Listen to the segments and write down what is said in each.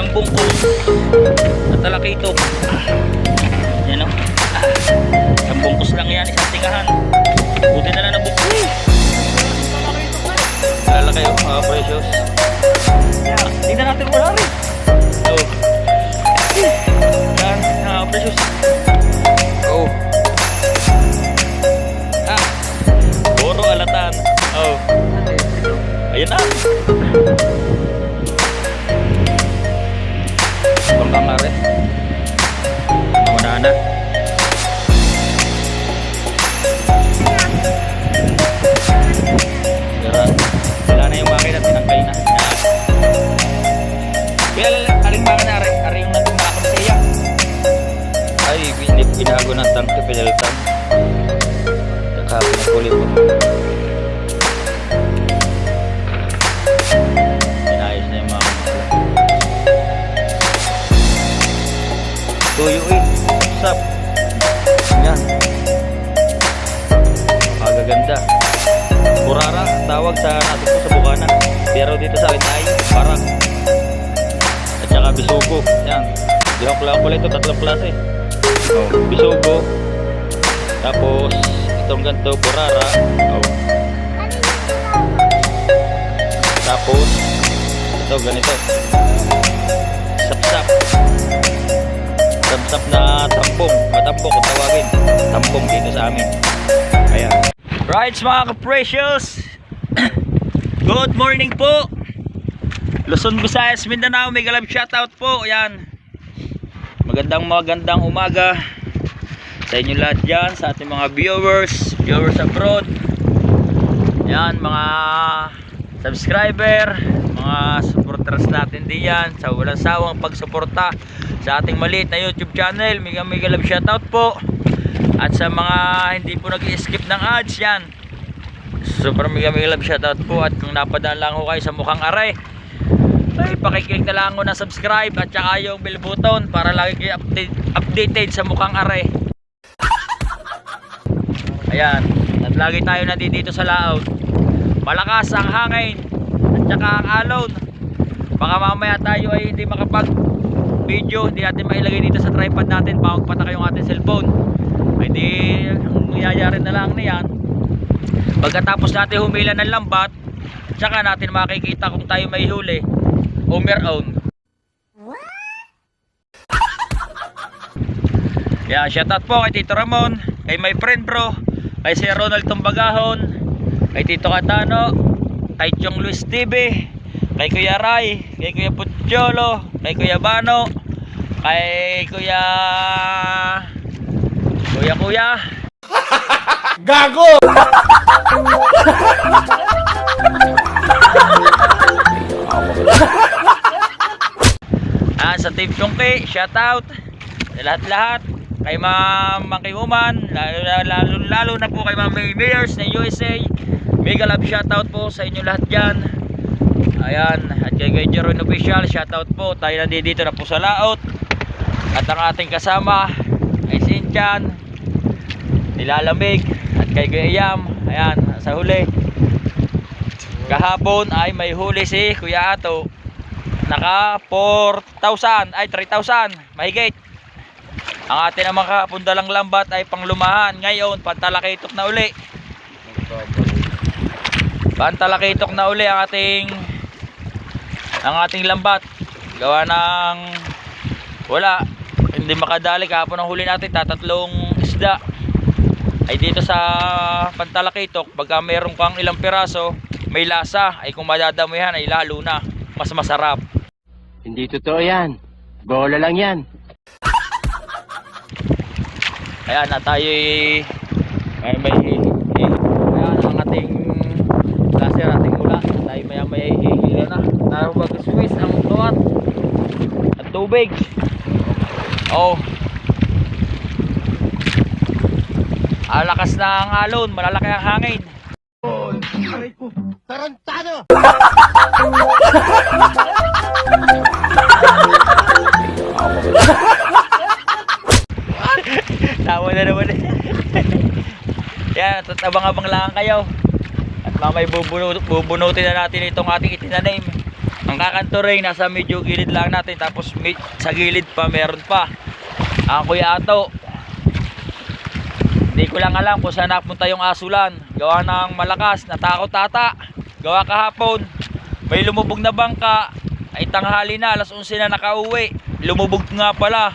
isang bungkus na talakito. Yan o. Isang bungkus lang yan, isang tingahan. Buti na lang na bungkus. Lalaki o, mga precious. Tingnan natin wala rin. Oh. Yan, mga precious. Oh. Puro alatan. Oh. Ayan na. Bangka nga rin. Muna na. Wala na yung makina, tinanggal na. Kaya aling mga na rin. Ari yung naging malakang siya. Ay, binago ng tank sa pinalitan. Kakabi na kulit po. Inayos na yung mga kapatid. Tuyuin. Usap. Yan. Magaganda. Kurara. Tawag sa natin po sa Bukana. Pero dito sa akin ay parang. At saka bisugo. Yan. Lihok lang pala ito. Tatlong klase. Oh, bisugo. Tapos itong ganito, burara. Oh. Tapos ito ganito. Sapsap. Sapsap na tampong. Matampong kung tawagin. Tampong dito sa amin. Ayan. Right mga ka-precious. Good morning po. Luzon, Visayas, Mindanao. Mega love shoutout po. Ayan. Magandang umaga sa inyo lahat dyan, sa ating mga viewers abroad. Yan, mga subscriber, mga supporters natin diyan, sa walang sawang pagsuporta sa ating maliit na YouTube channel. Mega love shoutout po. At sa mga hindi po nag-skip ng ads, yan, super mega love shoutout po. At kung napadaan lang ho kayo sa mukhang aray, ay pakiclick na lang ho na subscribe at saka yung bell button para lagi kayo updated sa mukhang aray. Ayan, at lagi tayo nandito sa laot. Malakas ang hangin at saka ang alon. Baka mamaya tayo ay hindi makapag video, hindi natin mailagay dito sa tripod natin. Baka magpatak yung ating cellphone. Ay di, ang nangyayari na lang na yan, pagkatapos natin humila ng lambat, saka natin makikita kung tayo may huli o meron. Yeah, shoutout po kay Tito Ramon, kay my friend bro, kay Sir Ronald Tumbagahon, kay Tito Catano, kay Chong Luis TV, kay Kuya Ray, kay Kuya Pucholo, kay Kuya Bano, kay Kuya Gago! Sa Team Chongke, shoutout sa lahat-lahat. Kay Ma'am Makiuman, lalo na po kay Ma'am Mayors ng USA. Mega love shoutout po sa inyo lahat dyan. Ayan, at kay Jeroen Official, shoutout po. Tayo nandito na po sa laot. At ang ating kasama ay Sinchan, Nilalamig, at kay Gayam. Ayan, sa huli. Kahapon ay may huli si Kuya Ato. Naka 4,000 ay 3,000 mahigit. Ang atin naman kahapon dalang lambat ay panglumahan. Ngayon pantalakitok na uli. Pantalakitok na uli ang ating lambat. Gawa ng wala, hindi makadali. Kahapon ang huli natin tatatlong isda. Ay dito sa pantalakitok, pagka mayroon kang ilang piraso may lasa, ay kung madadamihan ay lalo na mas masarap. Hindi totoo yan. Bola lang yan. Ayan na tayo ay ayan ang ating laser, ating mula. Tayo maya hihila na. Mag-swiss ang tuwat at tubig. Oh, alakas na ang alon, malalaki ang hangin. Tarantado! Tawa na naman eh. Yan, abang-abang lang kayo. At mamay bubunutin na natin itong ating itinanim. Ang kakanto rin nasa medyo gilid lang natin, tapos sa gilid pa meron pa. Kuya Ato, hindi ko lang alam kung saan napunta yung asulan. Gawa ng malakas, natakot ata. Gawa kahapon, may lumubog na bangka. Ay tanghali na, alas 11 na nakauwi. Lumubog nga pala.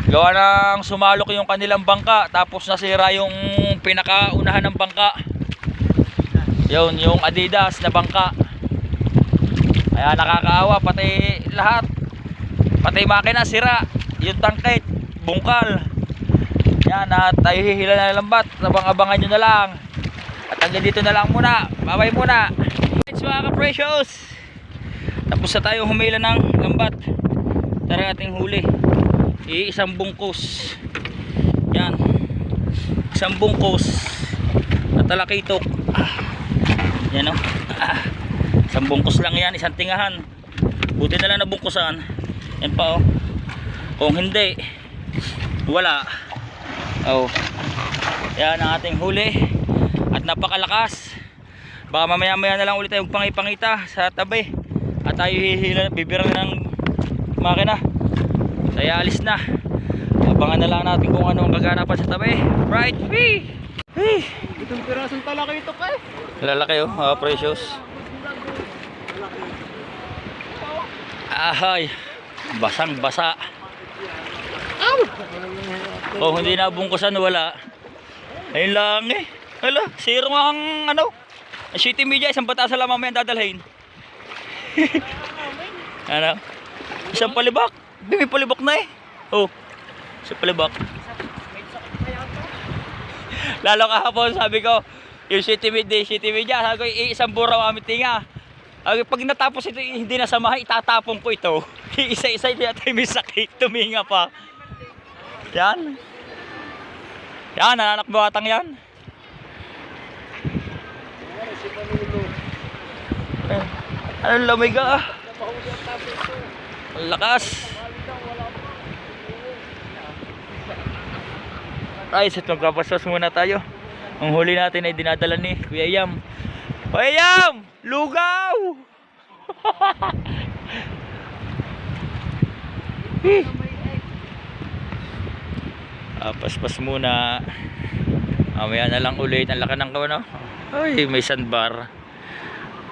Gawa ng sumalok yung kanilang bangka, tapos nasira yung pinakaunahan ng bangka. Yun, yung Adidas na bangka. Kaya nakakaawa, pati lahat. Pati makina sira. Yung tangkit, bungkal. Yan, at tayo hihila na lambat. Abang-abangan nyo na lang. At hanggang dito na lang muna. Bye-bye muna. It's mga ka-precious. Tapos na tayo humila ng lambat. Tara ating huli. Isang bungkus. Yan. Isang bungkus na talakitok. Yan o. Isang bungkus lang yan. Isang tingahan. Buti na lang na bungkusan. Yan pa o. Kung hindi, wala. Oh. Yan ang ating huli. At napakalakas. Baka mamaya-maya na lang ulit tayo pangipangita sa tabi. At tayo hihila, bibirang ng makina. Kaya alis na. Abangan na lang natin kung ano ang kaganapan sa tabi. Right, wee! Hey! Itong pirasong talaki ito kay. Lalaki oh, precious. Ahay, basang basa. Oh, hindi na bungkusan, wala. Ayun lang eh. Hala, zero ang ano. City Media, isang batasan lang mamaya dadalhin. Ano? Isang palibak. May palibak na eh. Oh, isang palibak. Lalo kahapon sabi ko, yung City Media, sabi ko, isang buraw aming tinga. Pag natapos ito, hindi nasamahan, itatapon ko ito. Isa-isa, hindi natin may sakit, tuminga pa. Yan. Yan, nananakbuhatang yan. Anong lamig ah. Ang lakas. Ay, set magpapasos muna tayo. Ang huli natin ay dinadala ni Kuya Yam. Kuya Yam! Lugaw! Paspas muna. Mamaya na lang ulit. Ang laka ng kawan. Ay, may sandbar.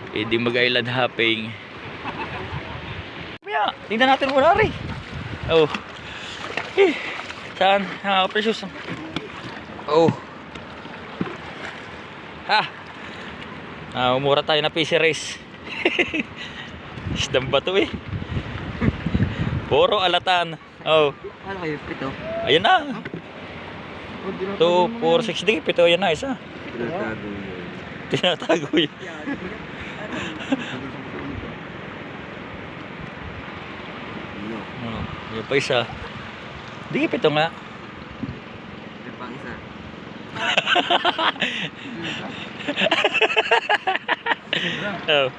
Pwede mag-island hopping. Mamaya, tingnan natin muna rin. Oh. Saan? Precious. Oh. Ha. Umura tayo na PC race. Isdang bato eh. Puro alatan. Oh. Ano kayo? Ito? Ayun na. 2, 4, 6, 7. Yan na isa. Tinatago yun. Yan pa isa. Di, 7 nga. Yan pang isa. Oh.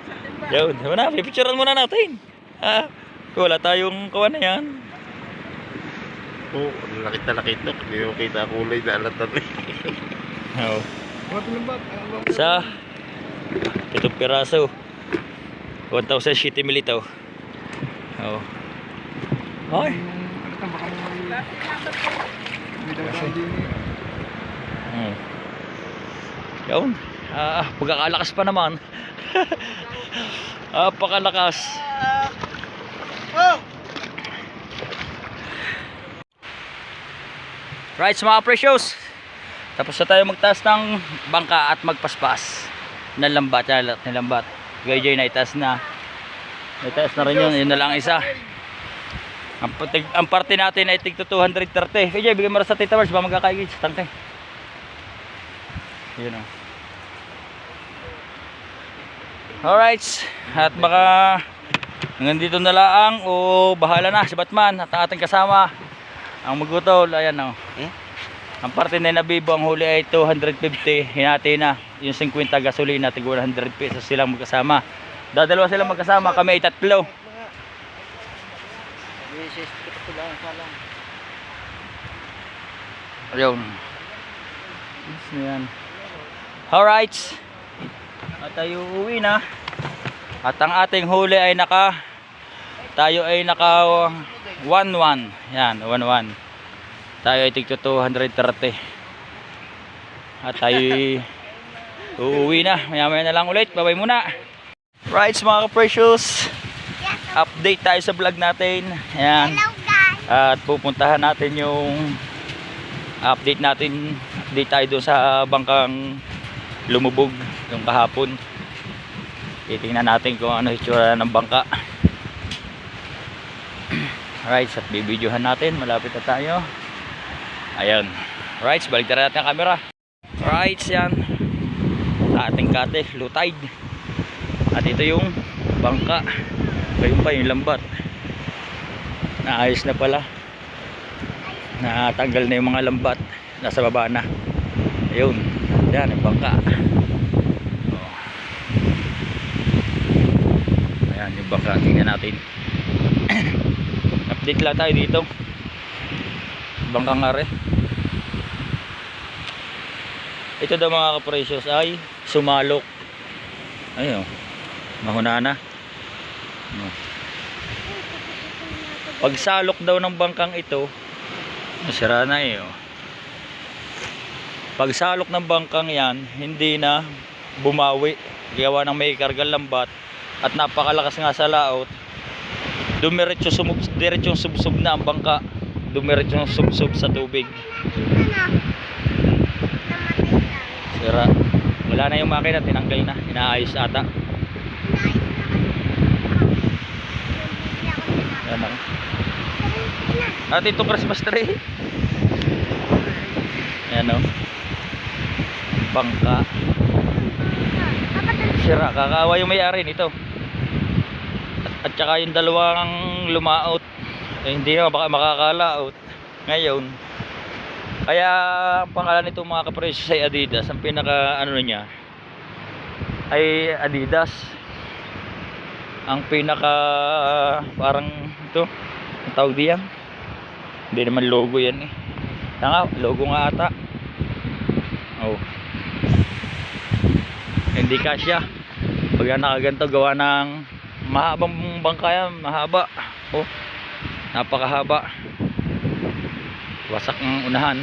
Yun. Wala, pipicturean muna natin. Wala tayong kawan na yan. Oo, lakit na lakit na. Hindi mo kita kulay na alatan eh. Oh. Sa 7 piraso. 1,000 shitty milito. Oh. Ay. Yun. Pagkakalakas pa naman. Pakalakas. Right, mga precious. Tapos na tayo magtaas ng bangka at magpaspas ng lambat. Gayjay na itaas na. Itaas na rin yun. Yun na lang isa. Ang parte natin ay tig to 230. Gayjay, bigyan mo rin sa Tita Mars. Ba magkakaigid sa tangkay. Yun o. Alright. At baka hanggang dito na lang o bahala na si Batman at ang ating kasama ang magutol. Ayan o. Ang parte na nabibo ang huli ay 250. Hinati na yung 50 gasolina tig 100 pesos silang magkasama. Dadalawa silang magkasama, kami ay 3. Ayun. Yan. Alright. At tayo uwi na. At ang ating huli ay tayo ay naka 1-1. Yan, 1-1. Tayo ay tigto 230. At tayo uuwi na. Maya-maya na lang ulit. Bye-bye muna. Right, mga ka-precious. Update tayo sa vlog natin. Ayan. Hello guys. At pupuntahan natin yung update tayo doon sa bangkang lumubog yung kahapon. Titingnan natin kung ano itsura ng bangka. Right, at bibidyohan natin. Malapit na tayo. Ayan. Right, balik na natin ang camera. Right, yan. Ating kate, low tide. At ito yung bangka. Ayun pa yung lambat. Naayos na pala. Natanggal na yung mga lambat. Nasa baba na. Ayun. Yan yung bangka. Oh. Ayan yung bangka. Tingnan natin. Update lang tayo dito. Bangkang are. Ito daw mga ka-precious ay sumalok. Ayun. Mahuna na. Pagsalok daw ng bangkang ito, nasira na eh. Oh. Pagsalok ng bangkang yan, hindi na bumawi. Gawa ng may kargang lambat at napakalakas nga sa laot. Diretsong subsob na ang bangka. Dumiretsong subsob sa tubig. Sira. Wala na yung makina, tinanggal na. Inaayos ata. Yan lang. At ito Christmas tree. Ayan o. Bangka. Sira. Kakaawa yung may-ari nito. At saka yung dalawang lumaot. Eh, hindi na baka makakalaot. Ngayon. Kaya ang pangalan nito mga ka-precious ay Adidas. Ang pinaka ano niya ay Adidas. Ang pinaka parang ito ang tawag diyan, hindi naman logo yan eh. Tanga, logo nga ata. Oh. Hindi kasya pag yan nakaganto, gawa ng mahabang bangka yan, mahaba. Oh, napakahaba. Wasak ang unahan.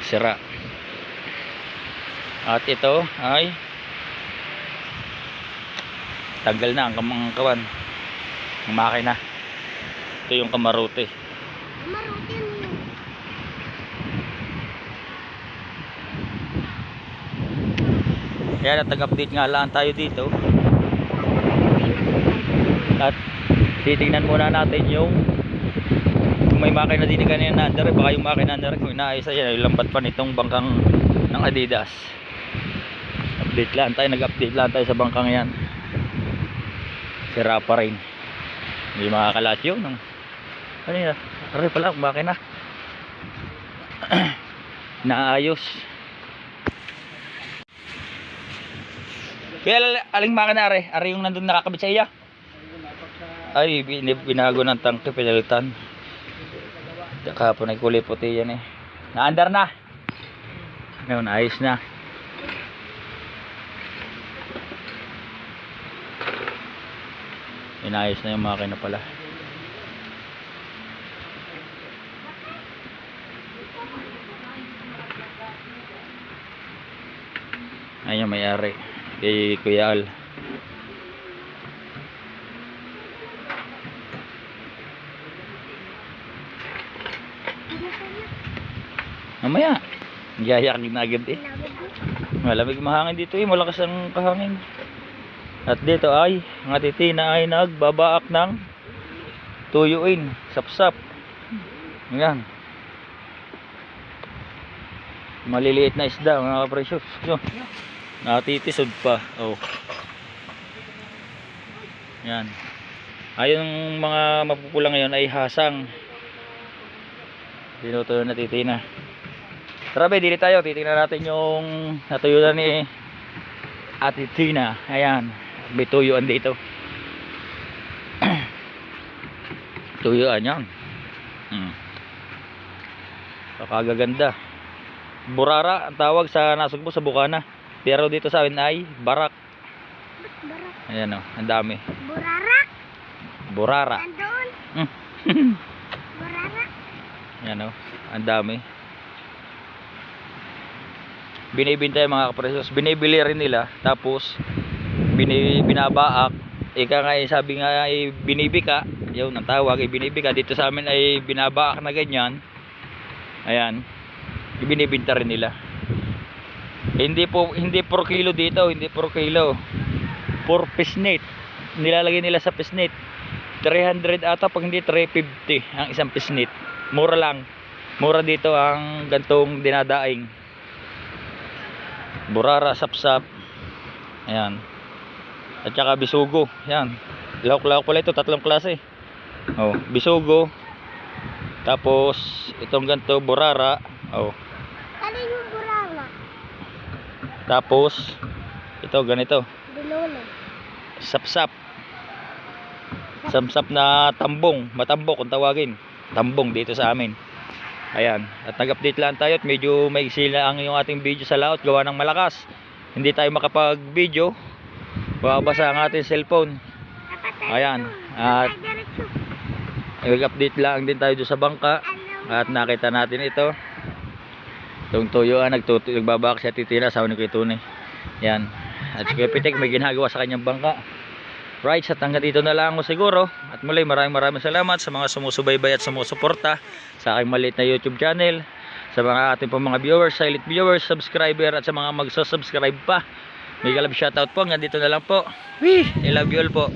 Sira. At ito ay tanggal na ang kawan. Ang makina. Ito yung kamarote. Kamarote mo. Kaya nag-update nga lang tayo dito. At titingnan muna natin yung kung may makina din kanina na under, baka yung makina under kung inaayos yan, yung lambat pa nitong bangkang ng Adidas. Update lang tayo, nag-update lang tayo sa bangkang yan. Sira pa rin. Hindi makakalat yun. Ano yun? Aray pala, makina. Naayos. Kaya aling makina are? Are yung nandun nakakabit sa iya? Ay, binago ng tangke, pinalitan. Kahapon ay kulay puti yan eh. Na-under na. Ngayon, ayos na. Inayos na yung makina pala. Ayun yung may-ari kay Kuya Al. Mamaya yayak na agad eh. Malamig mahangin dito eh, malakas ang kahangin. At dito ay ang atitina ay nagbabaak ng tuyuin, sapsap. Ayan. Maliliit na isda mga ka-precious. So, natitisod pa. Oh. Yan. Ayong mga mapupulang ngayon ay hasang. Dinutuyo na titina. Tara be, dili tayo. Titingnan natin yung natuyuan ni Ate Tina. Ayan. May tuyuan dito. Tuyuan yan. Kakagaganda. Burara ang tawag sa Nasugbo, sa Bukana. Pero dito sa amin ay barak. Ayan o, ang dami. Burarak. Burara. Nandoon. Hmm. Burarak. Ayan o, ang dami. Binibinta yung mga kapresos. Binibili rin nila. Tapos, binabaak. Ika nga sabi nga ay binibika. Yun ang tawag ay binibika. Dito sa amin ay binabaak na ganyan. Ayan. Binibinta rin nila. Hindi per kilo dito. Hindi per kilo. Per pisnit. Nilalagay nila sa pisnit. 300 ata pag hindi 350 ang isang pisnit. Mura lang. Mura dito ang gantong dinadaing. Burara, sapsap. Ayan. At saka bisugo. Ayan. Lawak-lawak pala ito. 3 klase. Oh, bisugo. Tapos itong ganito burara. Oh. Ano yung burara? Tapos ito ganito. Binulog. Sapsap. Sapsap na tambong. Matambok kung tawagin. Tambong dito sa amin. Ayan, at nag-update lang tayo at medyo maigsi lang yung ating video sa laot gawa ng malakas. Hindi tayo makapag-video. Babasa ang ating cellphone. Ayan, at nag-update lang din tayo sa bangka at nakita natin ito. Itong tuyuan, nagbabak siya titina sa ni Kuya Tony. Yan. At si Kuya Pitik may ginagawa sa kanyang bangka. Right, at hanggang dito na lang ako siguro. At muli maraming salamat sa mga sumusubaybay at sumusuporta sa aking maliit na YouTube channel. Sa mga ating po mga viewers, silent viewers, subscriber at sa mga magsusubscribe pa. Mega love shoutout po. Hanggang dito na lang po. I love you all po.